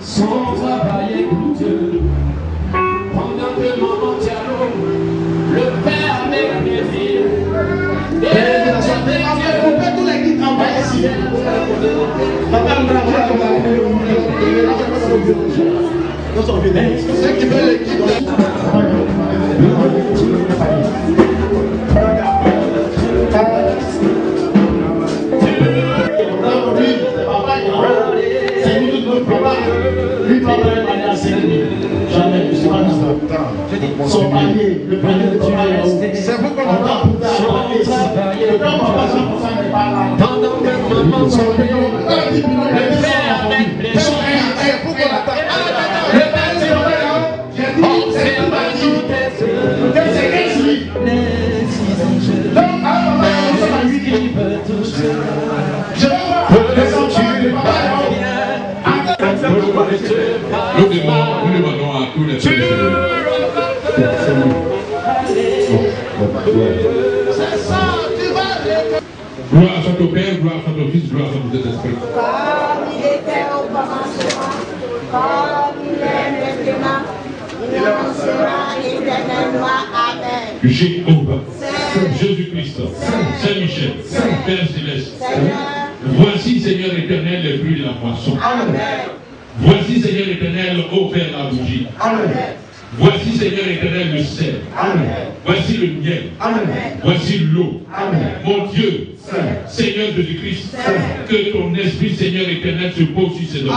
Son travail est coûteux. Pendant que maman Diallo le fait avec plaisir. Et la santé, on peut tous les qui travaillent ici. Papa me travaille comme ceux qui veulent l'équipe. Son panier, le panier de papa, c'est vous qu'on entend pour ça. Le temps papa 100% n'est pas là. Pendant que maman son payot, le fait avec les choses. C'est vous qu'on attend. Le père c'est vrai, j'ai dit, c'est tout bâti. Que c'est qu'est-ce donc, à un moment, nous sommes à 8 je vais voir les enfants de papa. Nous demandons à tous les gloire soit au Père, gloire soit au Fils, gloire soit au Saint-Esprit. Comme il était au commencement, comme il est maintenant, il en sera éternellement. Amen. Jéhovah, Jésus-Christ, Saint-Michel, Père Céleste, voici Seigneur éternel les fruits de la moisson. Amen. Voici Seigneur éternel, ô Père la bougie. Amen. Voici Seigneur éternel le sel. Voici le miel. Voici l'eau. Mon Dieu, Seigneur Jésus-Christ, que ton esprit Seigneur éternel se pose sur ces objets.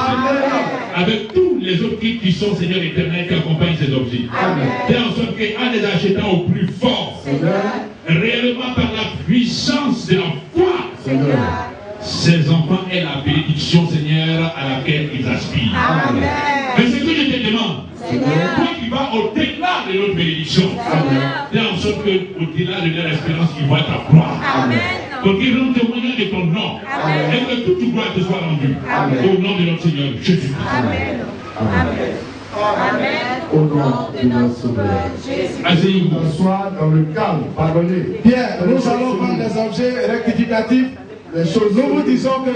Avec tous les autres qui sont Seigneur éternel qui accompagnent ces objets. Fais en sorte qu'en les achetant au plus fort, réellement par la puissance de la foi, ces enfants aient la bénédiction Seigneur à laquelle ils aspirent. Mais ce que je te demande, toi qui vas au-delà de notre bénédiction, fais en sorte qu'au-delà de leur espérance, ils voient ta gloire. Pour qu'ils rendent témoignage de ton nom. Et que toute gloire te soit rendue. Au nom de notre Seigneur Jésus. Amen. Au nom de notre Sauveur Jésus. Asseyez-vous. Soit dans le calme, pardonnez. Bien, nous allons prendre des objets rectificatifs. Les choses, nous vous disons que...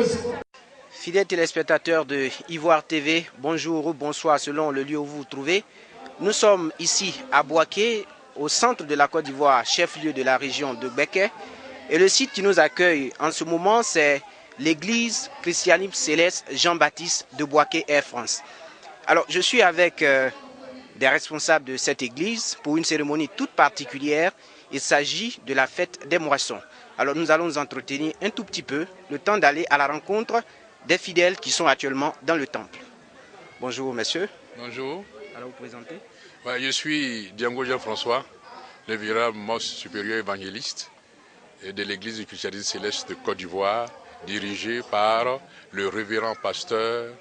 Fidèles téléspectateurs de Ivoire TV, bonjour ou bonsoir selon le lieu où vous vous trouvez. Nous sommes ici à Bouaké, au centre de la Côte d'Ivoire, chef-lieu de la région de Béké. Et le site qui nous accueille en ce moment, c'est l'église Christianime Céleste Jean-Baptiste de Bouaké, Air France. Alors, je suis avec des responsables de cette église pour une cérémonie toute particulière. Il s'agit de la fête des moissons. Alors, nous allons nous entretenir un tout petit peu, le temps d'aller à la rencontre des fidèles qui sont actuellement dans le temple. Bonjour, monsieur. Bonjour. Alors, vous présentez? Ouais, je suis Diango Jean-François, le vénérable mosque supérieur évangéliste de l'église du Christianisme Céleste de Côte d'Ivoire, dirigé par le révérend pasteur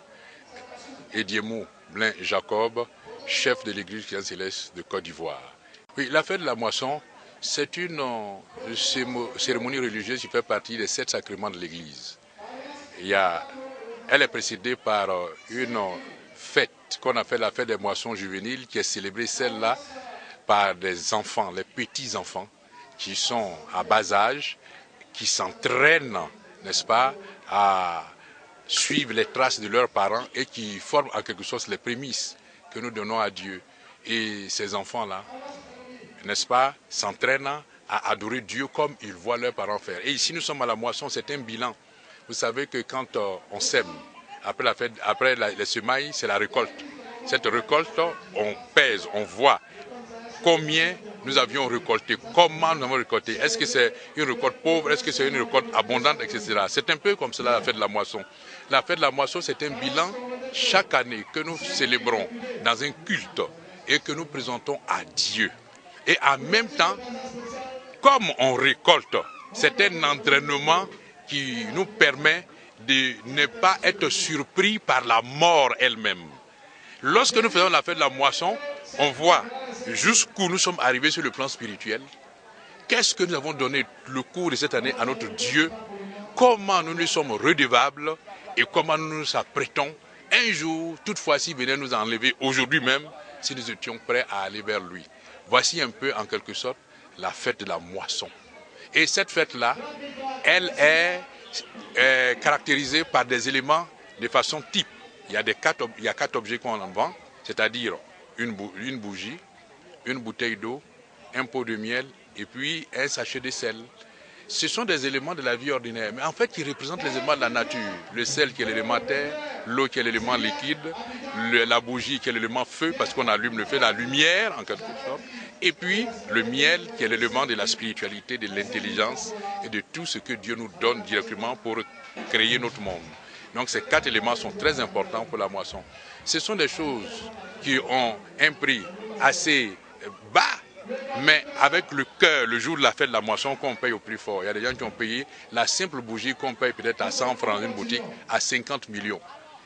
Ediemou Blin Jacob, chef de l'église du Christianisme Céleste de Côte d'Ivoire. Oui, la fête de la moisson, c'est une cérémonie religieuse qui fait partie des 7 sacrements de l'église. Elle est précédée par une fête qu'on appelle la fête des moissons juvéniles, qui est célébrée celle-là par des enfants, les petits-enfants, qui sont à bas âge, qui s'entraînent, n'est-ce pas, à suivre les traces de leurs parents et qui forment en quelque sorte les prémices que nous donnons à Dieu. Et ces enfants-là, n'est-ce pas, s'entraînent à adorer Dieu comme ils voient leurs parents faire. Et ici, nous sommes à la moisson, c'est un bilan. Vous savez que quand on sème, après les semailles, c'est la récolte. Cette récolte, on pèse, on voit combien nous avions récolté, comment nous avons récolté. Est-ce que c'est une récolte pauvre, est-ce que c'est une récolte abondante, etc. C'est un peu comme cela la fête de la moisson. La fête de la moisson, c'est un bilan chaque année que nous célébrons dans un culte et que nous présentons à Dieu. Et en même temps, comme on récolte, c'est un entraînement qui nous permet de ne pas être surpris par la mort elle-même. Lorsque nous faisons la fête de la moisson, on voit jusqu'où nous sommes arrivés sur le plan spirituel. Qu'est-ce que nous avons donné le cours de cette année à notre Dieu? Comment nous lui sommes redevables et comment nous nous apprêtons un jour, toutefois, s'il venait nous enlever aujourd'hui même, si nous étions prêts à aller vers lui. Voici un peu, en quelque sorte, la fête de la moisson. Et cette fête-là, elle est caractérisée par des éléments de façon type. il y a 4 objets qu'on en vend, c'est-à-dire une bougie, une bouteille d'eau, un pot de miel et puis un sachet de sel. Ce sont des éléments de la vie ordinaire, mais en fait qui représentent les éléments de la nature. Le sel qui est l'élément terre, l'eau qui est l'élément liquide, la bougie qui est l'élément feu, parce qu'on allume le feu, la lumière en quelque sorte, et puis le miel qui est l'élément de la spiritualité, de l'intelligence et de tout ce que Dieu nous donne directement pour créer notre monde. Donc ces 4 éléments sont très importants pour la moisson. Ce sont des choses qui ont un prix assez bas, mais avec le cœur, le jour de la fête de la moisson, qu'on paye au plus fort. Il y a des gens qui ont payé la simple bougie qu'on paye peut-être à 100 francs dans une boutique, à 50 millions.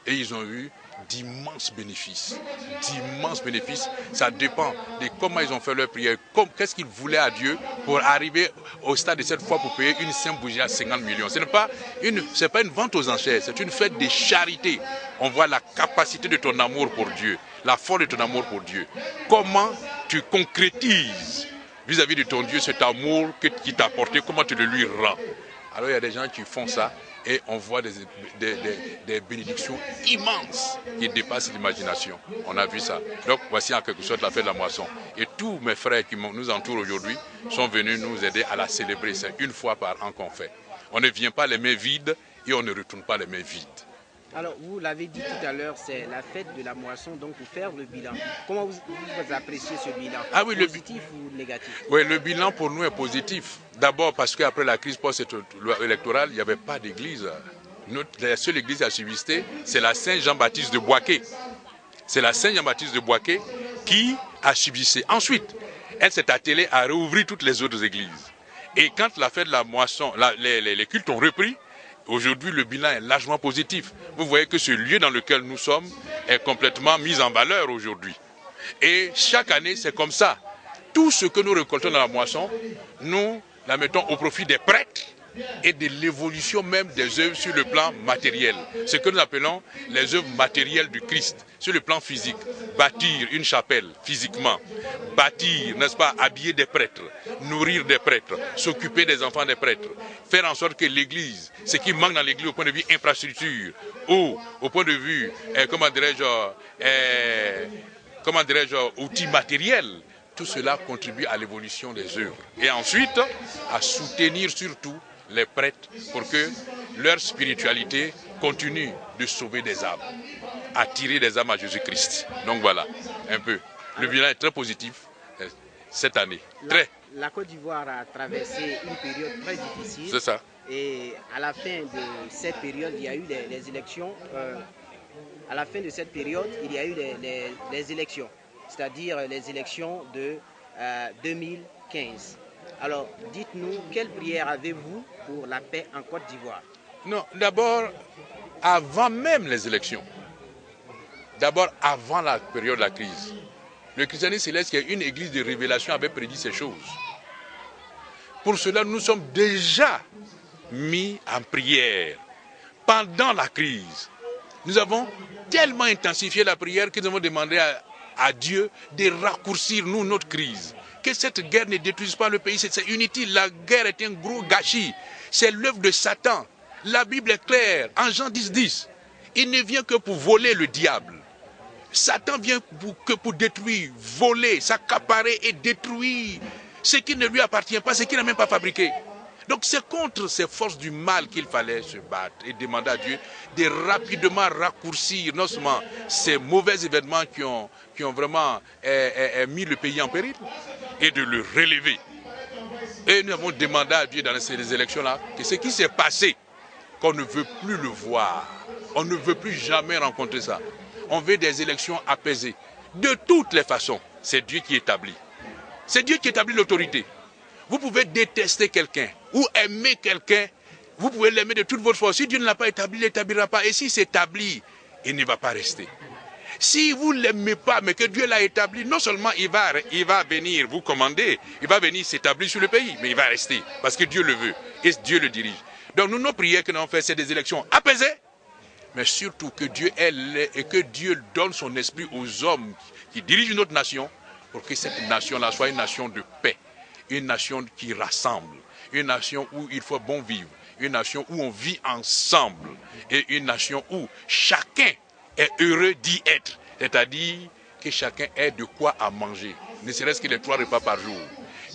Et ils ont eu d'immenses bénéfices. D'immenses bénéfices. Ça dépend de comment ils ont fait leur prière, qu'est-ce qu'ils voulaient à Dieu pour arriver au stade de cette foi pour payer une simple bougie à 50 millions. Ce n'est pas une vente aux enchères, c'est une fête de charité. On voit la capacité de ton amour pour Dieu, la force de ton amour pour Dieu. Comment tu concrétises vis-à-vis de ton Dieu cet amour qui t'a apporté, comment tu le lui rends. Alors il y a des gens qui font ça et on voit des bénédictions immenses qui dépassent l'imagination. On a vu ça. Donc voici en quelque sorte la fête de la moisson. Et tous mes frères qui nous entourent aujourd'hui sont venus nous aider à la célébrer. C'est une fois par an qu'on fait. On ne vient pas les mains vides et on ne retourne pas les mains vides. Alors, vous l'avez dit tout à l'heure, c'est la fête de la moisson, donc pour faire le bilan. Comment vous appréciez ce bilan? Positif ou négatif? Oui, le bilan pour nous est positif. D'abord parce qu'après la crise post-électorale, il n'y avait pas d'église. La seule église à subsister, c'est la Saint-Jean-Baptiste de Boaké. C'est la Saint-Jean-Baptiste de Boaké qui a subsisté. Ensuite, elle s'est attelée à rouvrir toutes les autres églises. Et quand la fête de la moisson, les cultes ont repris, aujourd'hui, le bilan est largement positif. Vous voyez que ce lieu dans lequel nous sommes est complètement mis en valeur aujourd'hui. Et chaque année, c'est comme ça. Tout ce que nous récoltons dans la moisson, nous la mettons au profit des prêtres et de l'évolution même des œuvres sur le plan matériel. Ce que nous appelons les œuvres matérielles du Christ, sur le plan physique. Bâtir une chapelle physiquement, bâtir, n'est-ce pas, habiller des prêtres, nourrir des prêtres, s'occuper des enfants des prêtres, faire en sorte que l'église, ce qui manque dans l'église au point de vue infrastructure, ou au point de vue, outils matériels, tout cela contribue à l'évolution des œuvres. Et ensuite, à soutenir surtout les prêtres pour que leur spiritualité continue de sauver des âmes, attirer des âmes à Jésus-Christ. Donc voilà, un peu. Le bilan est très positif cette année. La Côte d'Ivoire a traversé une période très difficile. C'est ça. Et à la fin de cette période, il y a eu les élections. À la fin de cette période, il y a eu les élections, c'est-à-dire les élections de 2015. Alors, dites-nous, quelle prière avez-vous pour la paix en Côte d'Ivoire? Non, d'abord, avant même les élections, d'abord avant la période de la crise, le christianisme céleste, qui est une église de révélation, avait prédit ces choses. Pour cela, nous sommes déjà mis en prière pendant la crise. Nous avons tellement intensifié la prière que nous avons demandé à Dieu de raccourcir notre crise. Que cette guerre ne détruise pas le pays, c'est inutile. La guerre est un gros gâchis. C'est l'œuvre de Satan. La Bible est claire. En Jean 10:10, il ne vient que pour voler le diable. Satan vient que pour détruire, voler, s'accaparer et détruire ce qui ne lui appartient pas, ce qu'il n'a même pas fabriqué. Donc c'est contre ces forces du mal qu'il fallait se battre et demander à Dieu de rapidement raccourcir non seulement ces mauvais événements qui ont vraiment mis le pays en péril et de le relever. Et nous avons demandé à Dieu dans ces élections-là que ce qui s'est passé, qu'on ne veut plus le voir. On ne veut plus jamais rencontrer ça. On veut des élections apaisées. De toutes les façons, c'est Dieu qui établit. C'est Dieu qui établit l'autorité. Vous pouvez détester quelqu'un ou aimer quelqu'un. Vous pouvez l'aimer de toute votre force. Si Dieu ne l'a pas établi, il ne l'établira pas. Et s'il s'établit, il ne va pas rester. Si vous ne l'aimez pas, mais que Dieu l'a établi, non seulement il va venir vous commander, il va venir s'établir sur le pays, mais il va rester. Parce que Dieu le veut et Dieu le dirige. Donc nous, nos prières que nous avons faites, c'est des élections apaisées, mais surtout que Dieu et que Dieu donne son esprit aux hommes qui dirigent notre nation, pour que cette nation-là soit une nation de paix, une nation qui rassemble, une nation où il faut bon vivre, une nation où on vit ensemble, et une nation où chacun est heureux d'y être. C'est-à-dire que chacun ait de quoi à manger, ne serait-ce que les 3 repas par jour.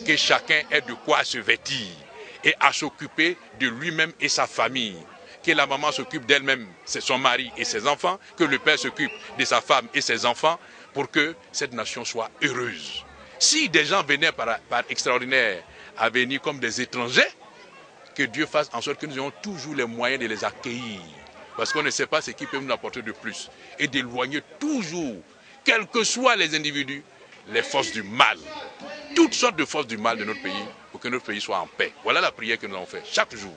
Que chacun ait de quoi se vêtir et à s'occuper de lui-même et sa famille. Que la maman s'occupe d'elle-même, c'est son mari et ses enfants, que le père s'occupe de sa femme et ses enfants, pour que cette nation soit heureuse. Si des gens venaient par extraordinaire à venir comme des étrangers, que Dieu fasse en sorte que nous ayons toujours les moyens de les accueillir. Parce qu'on ne sait pas ce qui peut nous apporter de plus. Et d'éloigner toujours, quels que soient les individus, les forces du mal. Toutes sortes de forces du mal de notre pays, pour que notre pays soit en paix. Voilà la prière que nous avons faite chaque jour.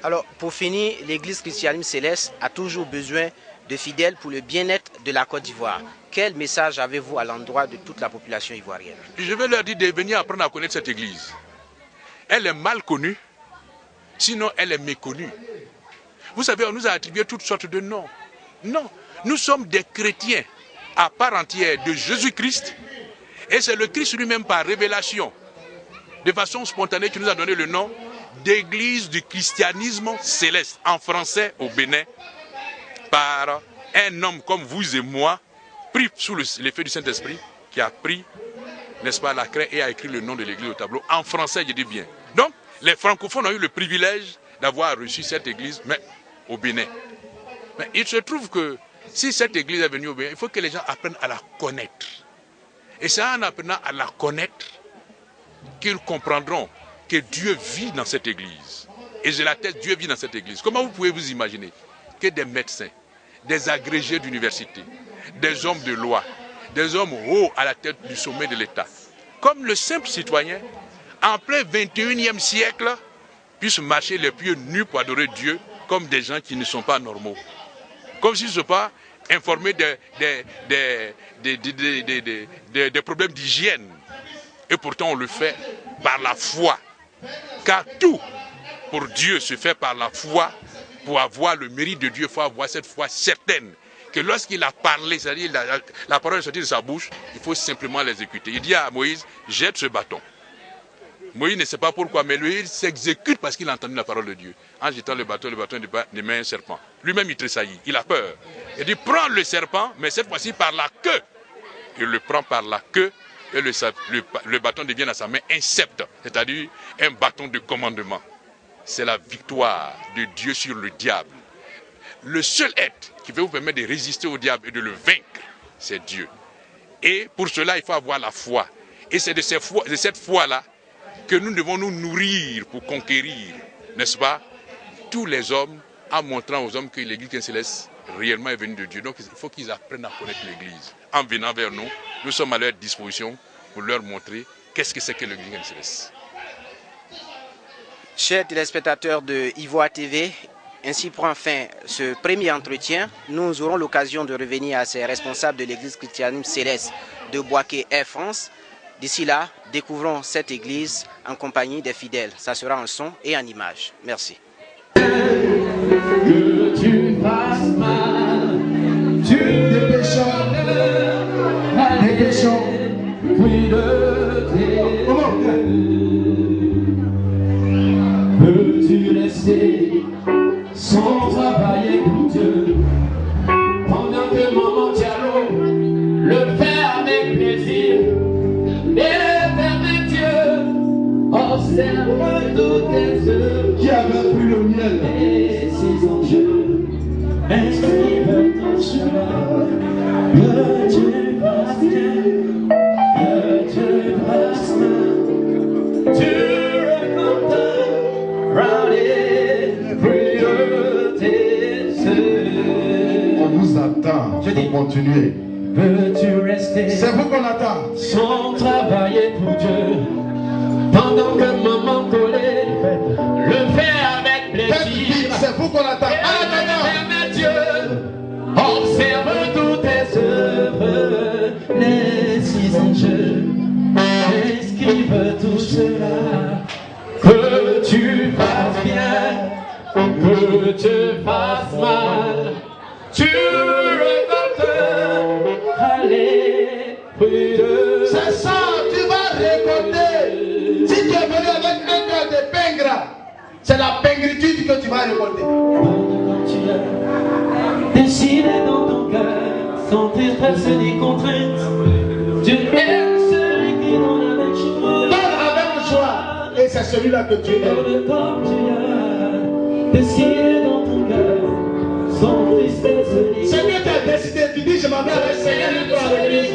Alors, pour finir, l'Église Christianisme Céleste a toujours besoin de fidèles pour le bien-être de la Côte d'Ivoire. Quel message avez-vous à l'endroit de toute la population ivoirienne? Je vais leur dire de venir apprendre à connaître cette Église. Elle est mal connue, sinon elle est méconnue. Vous savez, on nous a attribué toutes sortes de noms. Non, nous sommes des chrétiens à part entière de Jésus-Christ. Et c'est le Christ lui-même par révélation, de façon spontanée, qui nous a donné le nom d'Église du christianisme céleste, en français au Bénin, par un homme comme vous et moi, pris sous l'effet du Saint-Esprit, qui a pris, n'est-ce pas, la craie et a écrit le nom de l'église au tableau, en français, je dis bien. Donc, les francophones ont eu le privilège d'avoir reçu cette église, mais au Bénin. Mais il se trouve que, si cette église est venue au Bénin, il faut que les gens apprennent à la connaître. Et c'est en apprenant à la connaître qu'ils comprendront que Dieu vit dans cette église. Et je l'atteste, Dieu vit dans cette église. Comment vous pouvez vous imaginer que des médecins, des agrégés d'université, des hommes de loi, des hommes hauts à la tête du sommet de l'État, comme le simple citoyen, en plein 21e siècle, puissent marcher les pieds nus pour adorer Dieu comme des gens qui ne sont pas normaux. Comme s'ils ne sont pas informés des problèmes d'hygiène. Et pourtant on le fait par la foi. Car tout pour Dieu se fait par la foi. Pour avoir le mérite de Dieu, il faut avoir cette foi certaine que lorsqu'il a parlé, c'est-à-dire la parole est sortie de sa bouche, il faut simplement l'exécuter. Il dit à Moïse, jette ce bâton. Moïse ne sait pas pourquoi, mais lui, il s'exécute parce qu'il a entendu la parole de Dieu. En jetant le bâton met un serpent. Lui-même, il tressaillit, il a peur. Il dit, prends le serpent, mais cette fois-ci par la queue. Il le prend par la queue et le bâton devient à sa main un sceptre, c'est-à-dire un bâton de commandement. C'est la victoire de Dieu sur le diable. Le seul être qui peut vous permettre de résister au diable et de le vaincre, c'est Dieu. Et pour cela, il faut avoir la foi. Et c'est de cette foi-là que nous devons nous nourrir pour conquérir, n'est-ce pas, tous les hommes, en montrant aux hommes que l'Église céleste réellement est venue de Dieu. Donc il faut qu'ils apprennent à connaître l'Église. En venant vers nous, nous sommes à leur disposition pour leur montrer qu'est-ce que c'est que l'Église céleste. Chers téléspectateurs de Ivoire TV, ainsi prend fin ce premier entretien. Nous aurons l'occasion de revenir à ces responsables de l'Église christianisme céleste de Bouaké Air France. D'ici là, découvrons cette église en compagnie des fidèles. Ça sera en son et en image. Merci. Que tu fasses mal, tu dépêchons, oui de tes peux-tu rester sans travailler pour Dieu pendant que Maman Diallo le fait avec plaisir? Éternel Dieu, observe toutes tes œuvres. Qui avait pris le miel et ses enjeux, inscrivent ton chemin. Que Dieu fasse bien, que Dieu fasse mal. Tu récoltes tes œuvres. On vous attend. Je dis continuer. Veux-tu rester? C'est vous qu'on attend. Sans travailler pour Dieu. Pendant que maman collée le fait avec plaisir. C'est vous qu'on attend. Éternel Dieu, observe toutes tes œuvres. Les 6 enjeux, esquive tout cela. Que tu fasses bien, que tu fasses mal. Tu récoltes. Allez, c'est ça, tu vas récolter. Si tu es venu avec un cœur de pingre, c'est la pingritude que tu vas récolter. Décidez donc. sans tristesse ni contrainte. Dieu est celui qui donne avec joie. Donne avec joie. Et c'est celui-là que tu aimes. Comme tu as décidé dans ton cœur, sans tristesse ni contrainte. Seigneur t'a décidé, tu dis je m'en vais avec 50 000 francs à l'église.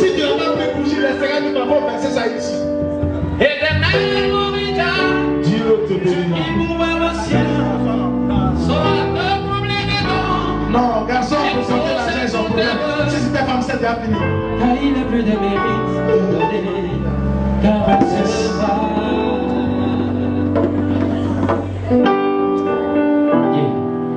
Si tu n'as pas pris bougie, les 50 000 francs, verser ça ici. Dieu te bénira. Non, garçon, pour sortir l'argent, ils ont problème. Si c'était femme, c'est déjà fini. Car il a plus de mérite de donner, car elle se va.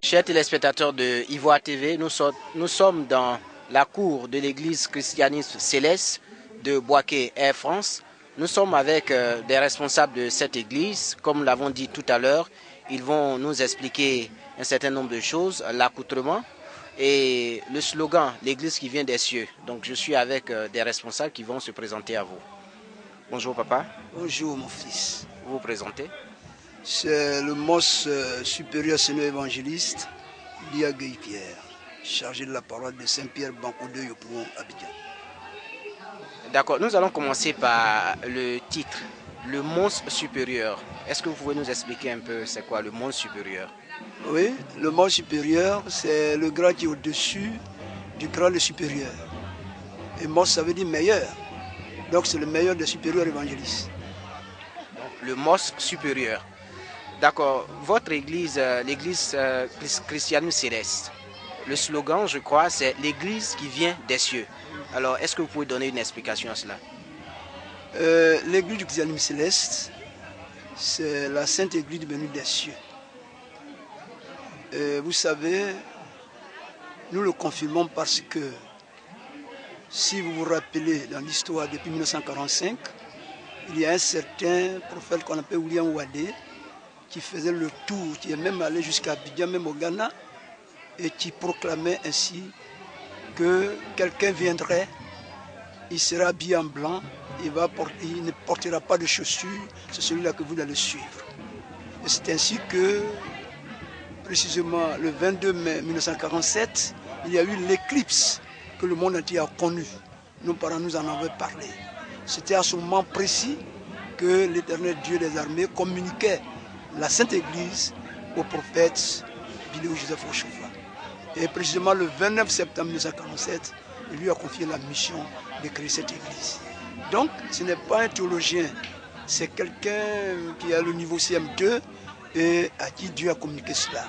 Chers téléspectateurs de Ivoire TV, nous sommes dans la cour de l'église christianiste Céleste de Boaké, Air France. Nous sommes avec des responsables de cette église. Comme nous l'avons dit tout à l'heure, ils vont nous expliquer un certain nombre de choses, l'accoutrement et le slogan « L'église qui vient des cieux ». Donc je suis avec des responsables qui vont se présenter à vous. Bonjour papa. Bonjour mon fils. Vous vous présentez? C'est le mos supérieur seigneur évangéliste Lia Gueye-Pierre, chargé de la parole de Saint-Pierre Banco de Yopouon, Abidjan. D'accord, nous allons commencer par le titre, le monstre supérieur. Est-ce que vous pouvez nous expliquer un peu c'est quoi le monstre supérieur? Oui, le monstre supérieur, c'est le grade qui est au-dessus du grade supérieur. Et monstre, ça veut dire meilleur. Donc c'est le meilleur des supérieurs évangélistes. Donc, le monstre supérieur. D'accord, votre église, l'église Christianum Céleste, le slogan, je crois, c'est l'église qui vient des cieux. Alors, est-ce que vous pouvez donner une explication à cela? L'église du Christianisme Céleste, c'est la sainte église venue des cieux. Vous savez, nous le confirmons parce que, si vous vous rappelez dans l'histoire depuis 1945, il y a un certain prophète qu'on appelle William Wadé, qui faisait le tour, qui est même allé jusqu'à Abidjan, même au Ghana, et qui proclamait ainsi que quelqu'un viendrait, il sera habillé en blanc, il ne portera pas de chaussures, c'est celui-là que vous allez suivre. Et c'est ainsi que, précisément le 22 mai 1947, il y a eu l'éclipse que le monde entier a connue. Nos parents nous en avaient parlé. C'était à ce moment précis que l'Éternel Dieu des armées communiquait la Sainte Église au prophète Biléou Joseph Ochofa. Et précisément le 29 septembre 1947, il lui a confié la mission de créer cette église. Donc, ce n'est pas un théologien, c'est quelqu'un qui a le niveau CM2 et à qui Dieu a communiqué cela.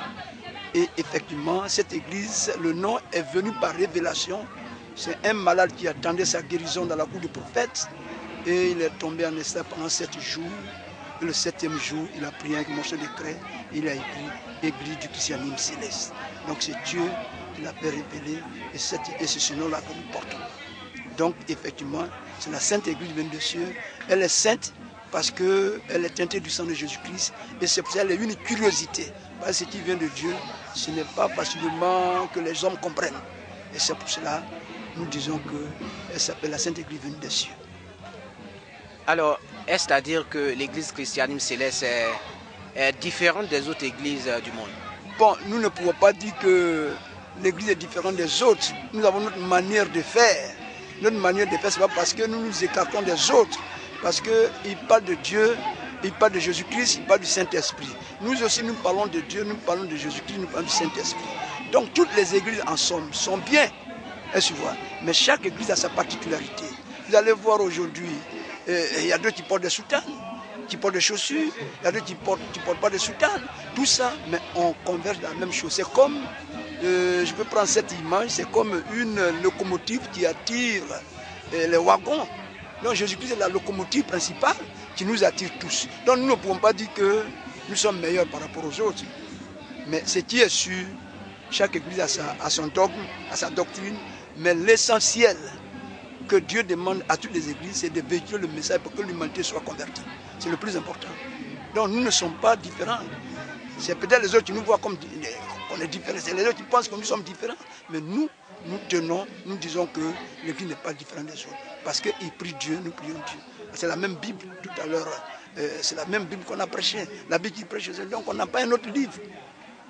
Et effectivement, cette église, le nom est venu par révélation. C'est un malade qui attendait sa guérison dans la cour du prophète et il est tombé en état pendant 7 jours. Et le 7e jour, il a pris un morceau de craie et il a écrit Église du Christianisme Céleste. Donc c'est Dieu qui l'a fait révéler et c'est ce nom-là que nous portons. Donc effectivement, c'est la Sainte Église venue des cieux. Elle est sainte parce qu'elle est teintée du sang de Jésus-Christ et c'est pour ça qu'elle est une curiosité. Parce que ce qui vient de Dieu, ce n'est pas facilement que les hommes comprennent. Et c'est pour cela que nous disons qu'elle s'appelle la Sainte Église venue des cieux. Alors, est-ce à dire que l'église Christianisme Céleste est différente des autres églises du monde? Bon, nous ne pouvons pas dire que l'église est différente des autres. Nous avons notre manière de faire. Notre manière de faire, ce n'est pas parce que nous nous écartons des autres. Parce qu'ils parlent de Dieu, ils parlent de Jésus-Christ, ils parlent du Saint-Esprit. Nous aussi, nous parlons de Dieu, nous parlons de Jésus-Christ, nous parlons du Saint-Esprit. Donc, toutes les églises en somme sont bien. Est-ce que vous voyez? Mais chaque église a sa particularité. Vous allez voir aujourd'hui, il y a d'autres qui portent des soutanes, qui portent des chaussures, il y a d'autres qui ne portent pas de soutanes. Tout ça, mais on converge dans la même chose. C'est comme, je peux prendre cette image, c'est comme une locomotive qui attire les wagons. Donc Jésus-Christ est la locomotive principale qui nous attire tous. Donc nous ne pouvons pas dire que nous sommes meilleurs par rapport aux autres. Mais ce qui est sûr, chaque église a son dogme, a sa doctrine, mais l'essentiel que Dieu demande à toutes les églises, c'est de véhiculer le message pour que l'humanité soit convertie. C'est le plus important. Donc nous ne sommes pas différents. C'est peut-être les autres qui nous voient comme on est différents. C'est les autres qui pensent que nous sommes différents. Mais nous tenons, nous disons que l'église n'est pas différente des autres. Parce qu'ils prient Dieu, nous prions Dieu. C'est la même Bible tout à l'heure. C'est la même Bible qu'on a prêchée. La Bible qui prêche, donc on n'a pas un autre livre.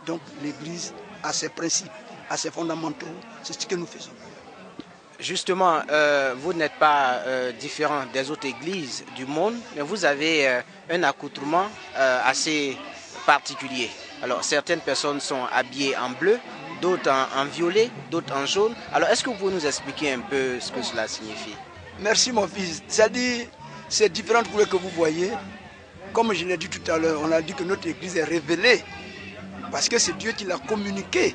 Donc l'église a ses principes. à ses fondamentaux. C'est ce que nous faisons. Justement, vous n'êtes pas différent des autres églises du monde, mais vous avez un accoutrement assez particulier. Alors, certaines personnes sont habillées en bleu, d'autres en violet, d'autres en jaune. Alors, est-ce que vous pouvez nous expliquer un peu ce que cela signifie? Merci mon fils. C'est-à-dire, ces différentes couleurs que vous voyez, comme je l'ai dit tout à l'heure, on a dit que notre église est révélée parce que c'est Dieu qui l'a communiqué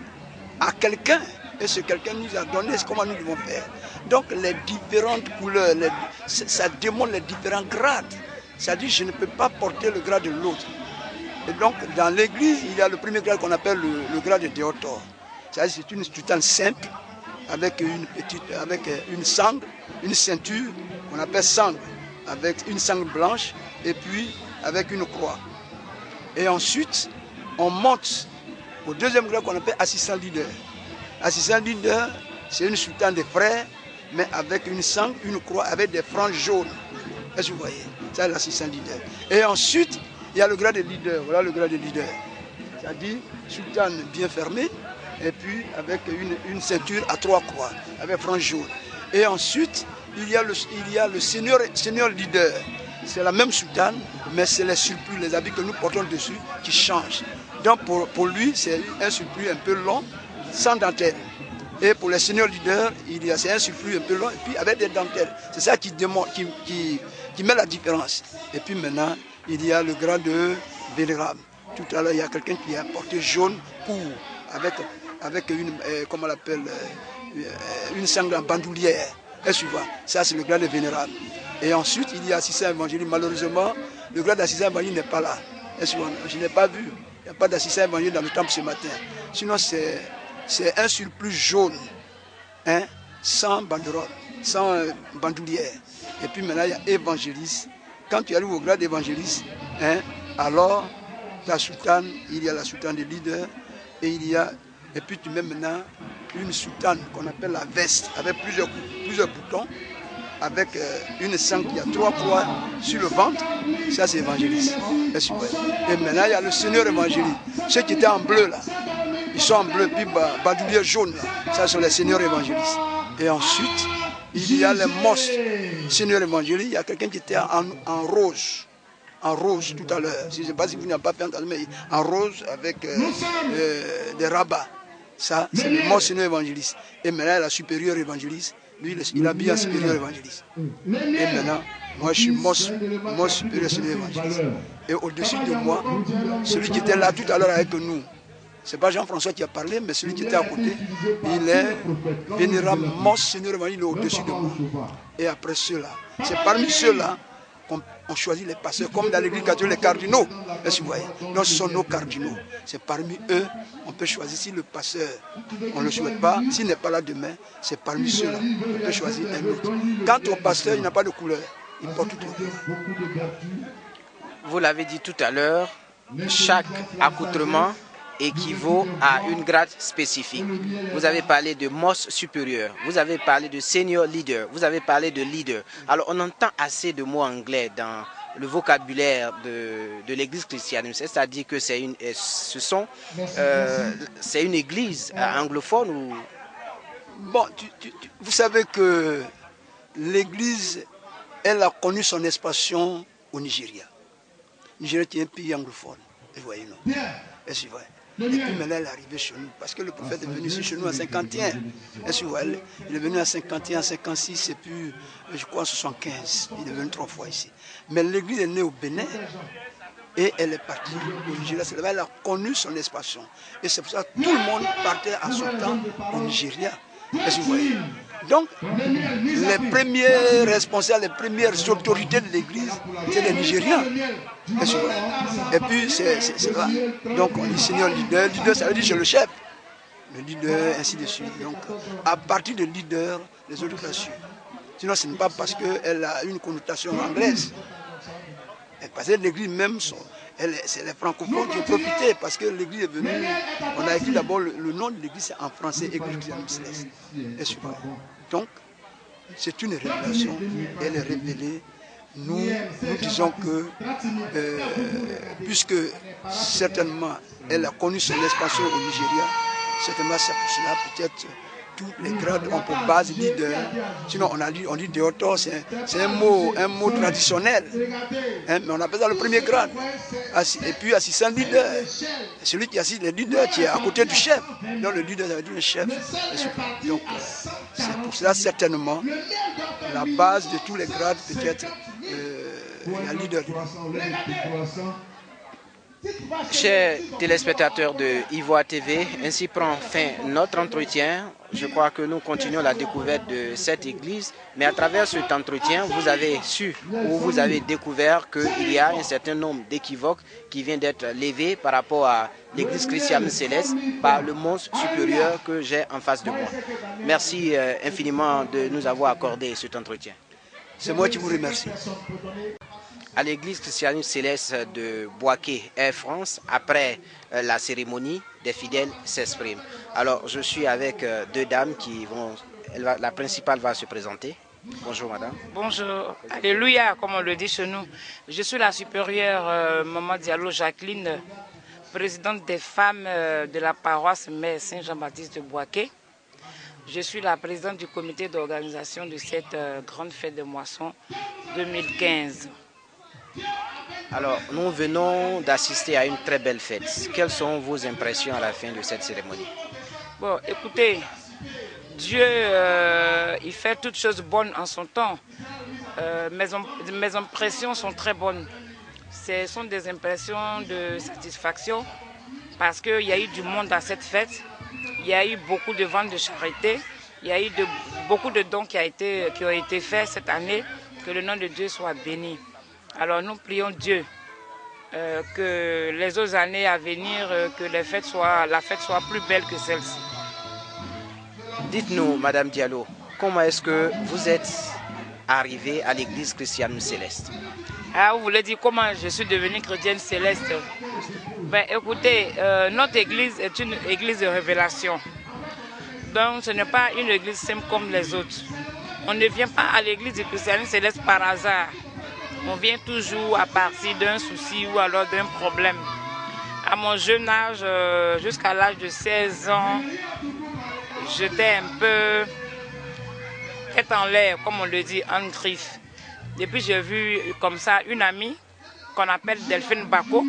à quelqu'un. Et ce quelqu'un nous a donné comment nous devons faire. Donc les différentes couleurs, ça démontre les différents grades. C'est-à-dire je ne peux pas porter le grade de l'autre. Et donc dans l'église, il y a le premier grade qu'on appelle le grade de Théotore. C'est-à-dire c'est une soutane simple avec une sangle, une ceinture qu'on appelle sangle, avec une sangle blanche et puis avec une croix. Et ensuite, on monte au deuxième grade qu'on appelle assistant leader. Assistant leader, c'est une soutane de frères, mais avec une sangle, une croix, avec des franges jaunes. Est-ce que vous voyez? C'est l'assistant leader. Et ensuite, il y a le grade de leader. Voilà le grade de leader. C'est-à-dire soutane bien fermée, et puis avec une ceinture à 3 croix, avec franges jaunes. Et ensuite, il y a le senior leader. C'est la même soutane, mais c'est les surplus, les habits que nous portons dessus qui changent. Donc pour lui, c'est un surplus un peu long, sans dentelle. Et pour les seniors leaders, c'est un surplus un peu long et puis avec des dentelles. C'est ça qui met la différence. Et puis maintenant, il y a le grade de vénérable. Tout à l'heure, il y a quelqu'un qui a porté jaune court avec une, comment on l'appelle, une sangle en bandoulière. Est-ce que tu vois? Ça, c'est le grade de vénérable. Et ensuite, il y a assistant évangélique. Malheureusement, le grade d'assistant évangélique n'est pas là. Est-ce que tu vois? Je n'ai pas vu. Il n'y a pas d'assistant évangélique dans le temple ce matin. Sinon, c'est un surplus jaune, hein, sans banderole, sans bandoulière. Et puis maintenant, il y a évangéliste. Quand tu arrives au grade d'évangéliste, hein, alors la soutane, il y a la soutane des leaders, et puis tu mets maintenant une soutane qu'on appelle la veste, avec plusieurs boutons, avec une sangle qui a 3 croix sur le ventre. Ça, c'est évangéliste. Et maintenant, il y a le seigneur évangéliste. Ceux qui étaient en bleu, là, ils sont en bleu, puis bandoulière jaune, là. Ça, sont les seigneurs évangélistes. Et ensuite, il y a les mosses. Seigneur évangéliste, il y a quelqu'un qui était en rose. En rose tout à l'heure. Je ne sais pas si vous n'avez pas fait entendre, mais en rose avec des rabats. Ça, c'est le mot seigneur évangéliste. Et maintenant, la supérieure évangéliste, lui, il a bien supérieur évangéliste. Et maintenant, moi, je suis mot supérieur seigneur évangéliste. Et au-dessus de moi, celui qui était là tout à l'heure avec nous, ce n'est pas Jean-François qui a parlé, mais celui qui était à côté, il est vénérable mot seigneur évangéliste au-dessus de moi. Et après ceux-là, c'est parmi ceux-là on choisit les pasteurs, comme dans l'église catholique, les cardinaux. Est-ce que vous voyez? Non, ce sont nos cardinaux. C'est parmi eux, on peut choisir si le pasteur, on ne le souhaite pas, s'il n'est pas là demain, c'est parmi ceux-là, on peut choisir un autre. Quant au pasteur, il n'a pas de couleur, il porte tout le temps. Vous l'avez dit tout à l'heure, chaque accoutrement équivaut à une grade spécifique. Vous avez parlé de mos supérieur, vous avez parlé de senior leader, vous avez parlé de leader. Alors on entend assez de mots anglais dans le vocabulaire de l'église chrétienne, c'est-à-dire que c'est une église anglophone ou... Bon, vous savez que l'église, elle a connu son expansion au Nigeria. Le Nigeria est un pays anglophone, vous voyez, non? Est-ce que vous voyez? Et puis maintenant, elle est arrivée chez nous, parce que le prophète est venu ici chez nous en 51. Est-ce que vous voyez? Il est venu en 51, 56, et puis, je crois, en 75. Il est venu 3 fois ici. Mais l'église est née au Bénin, et elle est partie au Nigeria. C'est là-bas, elle a connu son expansion. Et c'est pour ça que tout le monde partait à son temps au Nigeria. Est-ce que vous voyez? Donc, les premiers responsables, les premières autorités de l'église, c'est les Nigériens. Et puis, c'est là. Donc, on dit Seigneur leader. Leader, ça veut dire c'est le chef. Le leader, ainsi de suite. Donc, à partir de leader, les autres la suivent. Sinon, ce n'est pas parce qu'elle a une connotation anglaise. Parce que l'église même, c'est les francophones qui ont profité, parce que l'église est venue, on a écrit d'abord le nom de l'église en français, église chrétienne céleste. Donc, c'est une révélation, elle est révélée. Nous disons que, puisque certainement elle a connu son expansion au Nigeria, Certainement, c'est pour cela, peut-être, tous les grades ont pour base leader. Sinon, on dit Deoto, c'est un mot traditionnel. Hein, mais on appelle ça le premier grade. Et puis, assistant leader. Celui qui assiste le leader, qui est à côté du chef. Donc, le leader, ça veut dire le chef. Donc, c'est pour cela, certainement, la base de tous les grades, peut-être, la leader. Chers téléspectateurs de Ivoire TV, ainsi prend fin notre entretien. Je crois que nous continuons la découverte de cette église, mais à travers cet entretien, vous avez su ou vous avez découvert qu'il y a un certain nombre d'équivoques qui viennent d'être levés par rapport à l'église chrétienne céleste par le monstre supérieur que j'ai en face de moi. Merci infiniment de nous avoir accordé cet entretien. C'est moi qui vous remercie. À l'église chrétienne céleste de Boaké, Air France, après la cérémonie, des fidèles s'expriment. Alors, je suis avec deux dames qui vont... La principale va se présenter. Bonjour, madame. Bonjour. Alléluia, comme on le dit chez nous. Je suis la supérieure Maman Diallo Jacqueline, présidente des femmes de la paroisse Mère Saint-Jean-Baptiste de Boaké. Je suis la présidente du comité d'organisation de cette grande fête de moisson 2015. Alors, nous venons d'assister à une très belle fête. Quelles sont vos impressions à la fin de cette cérémonie? Bon, écoutez, Dieu, il fait toutes choses bonnes en son temps. Mes impressions sont très bonnes. Ce sont des impressions de satisfaction parce qu'il y a eu du monde à cette fête. Il y a eu beaucoup de ventes de charité. Il y a eu beaucoup de dons qui ont été faits cette année. Que le nom de Dieu soit béni. Alors nous prions Dieu que les autres années à venir, que la fête soit plus belle que celle-ci. Dites-nous, Madame Diallo, comment est-ce que vous êtes arrivée à l'église chrétienne céleste? Ah, vous voulez dire comment je suis devenue chrétienne céleste? Ben, écoutez, notre église est une église de révélation. Donc ce n'est pas une église simple comme les autres. On ne vient pas à l'église du chrétien céleste par hasard. On vient toujours à partir d'un souci ou alors d'un problème. À mon jeune âge, jusqu'à l'âge de 16 ans, j'étais un peu tête en l'air, comme on le dit, en griffe. Et puis j'ai vu comme ça une amie qu'on appelle Delphine Bako,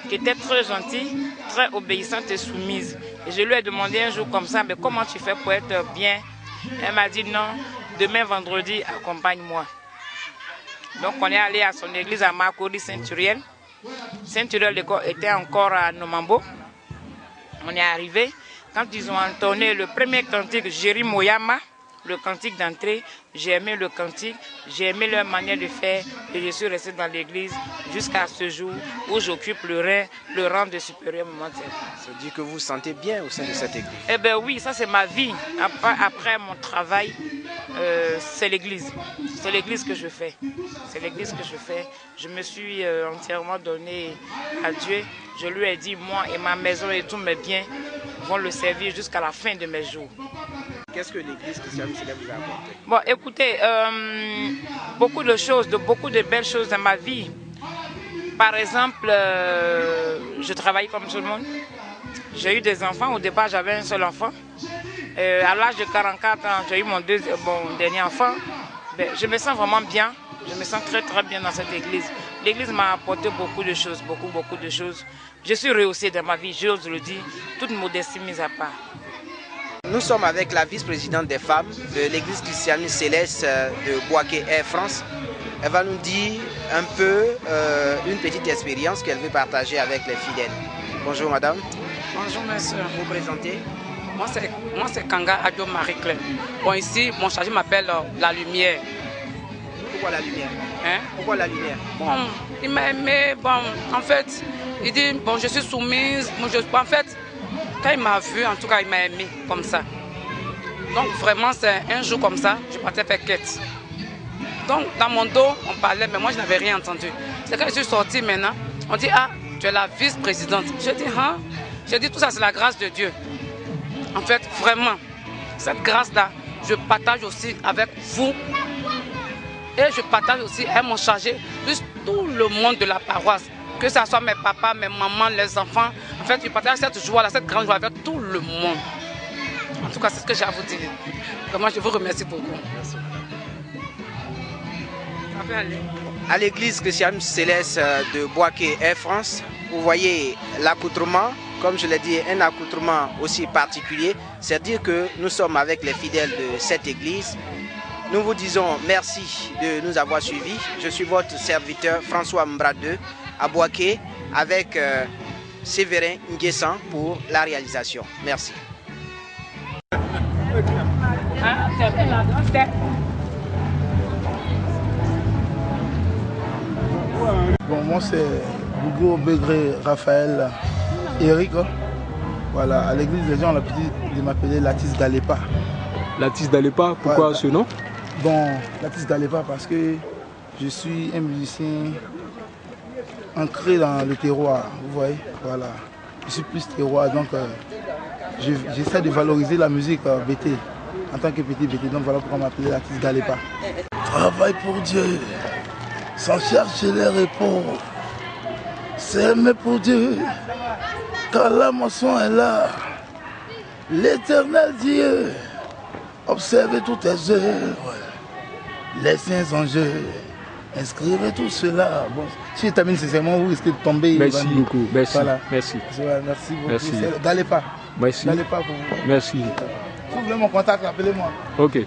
qui était très gentille, très obéissante et soumise. Et je lui ai demandé un jour comme ça, mais comment tu fais pour être bien? Elle m'a dit non, demain vendredi, accompagne-moi. Donc on est allé à son église à Makori Saint-Uriel. Saint-Uriel était encore à Nomambo. On est arrivé. Quand ils ont entonné le premier cantique, Jéri Moyama, le cantique d'entrée, j'ai aimé le cantique, j'ai aimé leur manière de faire et je suis resté dans l'église jusqu'à ce jour où j'occupe le rang de supérieur Maman Diallo. Ça veut dire que vous vous sentez bien au sein de cette église? Eh bien oui, ça c'est ma vie. Après mon travail, c'est l'église. C'est l'église que je fais. C'est l'église que je fais. Je me suis entièrement donné à Dieu. Je lui ai dit, moi et ma maison et tous mes biens vont le servir jusqu'à la fin de mes jours. Qu'est-ce que l'église chrétienne céleste vous a apporté? Bon, écoutez, beaucoup de choses, beaucoup de belles choses dans ma vie. Par exemple, je travaille comme tout le monde. J'ai eu des enfants. Au départ, j'avais un seul enfant. À l'âge de 44 ans, j'ai eu mon dernier enfant. Ben, je me sens vraiment bien. Je me sens très très bien dans cette église. L'église m'a apporté beaucoup de choses, beaucoup de choses. Je suis rehaussée dans ma vie, j'ose le dire, toute modestie mise à part. Nous sommes avec la vice-présidente des femmes de l'église chrétienne céleste de Boaké, Air France. Elle va nous dire un peu une petite expérience qu'elle veut partager avec les fidèles. Bonjour madame. Bonjour monsieur. Vous présentez? Moi c'est Kanga Adjo Marie-Claire. Bon ici, mon chargé m'appelle La Lumière. Pourquoi la lumière? Hein? Pourquoi la lumière? Bon, il m'a aimé, bon, en fait, il dit, bon, je suis soumise, en fait, quand il m'a vu, en tout cas, il m'a aimé comme ça. Donc, vraiment, c'est un jour comme ça, je partais faire quête. Donc, dans mon dos, on parlait, mais moi, je n'avais rien entendu. C'est quand je suis sortie maintenant, on dit, ah, tu es la vice-présidente. Je dis, hein? Je dis, tout ça, c'est la grâce de Dieu. En fait, vraiment, cette grâce-là, je partage aussi avec vous. Et je partage aussi à mon chargé, plus tout le monde de la paroisse. Que ce soit mes papas, mes mamans, les enfants. En fait, il partage cette joie-là, cette grande joie avec tout le monde. En tout cas, c'est ce que j'ai à vous dire. Vraiment, je vous remercie beaucoup. Merci. Ça peut aller. À l'église chrétienne céleste de Boaké, Air France, vous voyez l'accoutrement, comme je l'ai dit, un accoutrement aussi particulier. C'est dire que nous sommes avec les fidèles de cette église. Nous vous disons merci de nous avoir suivis. Je suis votre serviteur François Mbradeux à Boaké avec Séverin Nguessan pour la réalisation. Merci. Bon, moi c'est Bougo Begré Raphaël Eric. Voilà, à l'église, les gens ont l'habitude de m'appeler Latis Dalepa. Latis Dalepa, pourquoi ce nom? Bon, Latis Dalepa parce que je suis un musicien ancré dans le terroir, vous voyez. Voilà, je suis plus terroir, donc j'essaie de valoriser la musique BT en tant que petit BT. Donc voilà pourquoi on m'appelle Latis Dalepa. Travaille pour Dieu, sans chercher les réponses. C'est aimer pour Dieu, car la moisson est là. L'éternel Dieu, observez toutes tes œuvres, les saints enjeux, inscrivez tout cela. Bon, si je termine sincèrement, vous risquez de tomber. Merci beaucoup, merci. Voilà. Merci. Merci beaucoup. Merci. Dalepa. Merci. Dalepa pour vous. Merci. Si vous voulez mon contact, appelez-moi. Ok.